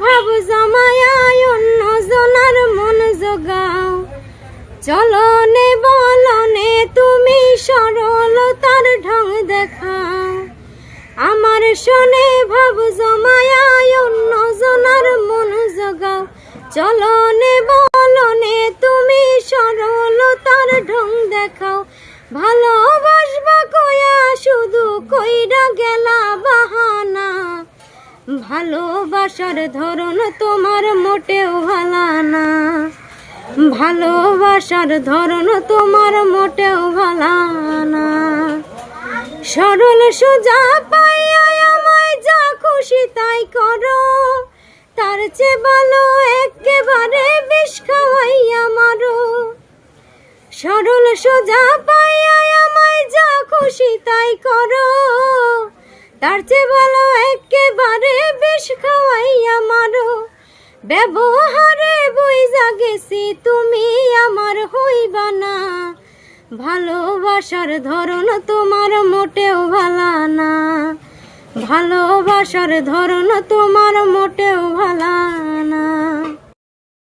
ভাব জমায়ায় অন্য জনার মন জোগাও। চলনে বলনে তুমি সরলতার ঢং দেখাও। আমার শোনে ভাব জমায়ায় অন্য জনার মন জোগাও। চলনে বলনে তুমি সরলতার ঢং দেখাও। ভালোবাসবা কয়া শুধু কইরা গেলা বাহানা। ভালোবাসার ধরন তোমার মোটেও ভালা না। ভালোবাসার ধরন তোমার মোটেও ভালা না। সরল সোজা পাইয়া আমায় যা খুশি তাই করো। তার চেয়ে ভালো একেবারে বিষ খাওয়াইয়া মারো। সরল সোজা পাইয়া আমায় যা খুশি তাই করো। তার চেয়ে ভালো একেবারে বিষ খাওয়াইয়া মারো। ব্যবহারে বুইঝা গেছি তুমি আমার হইবা না। ভালোবাসার ধরন তোমার মোটেও ভালা না। ভালোবাসার ধরন তোমার মোটেও ভালা না।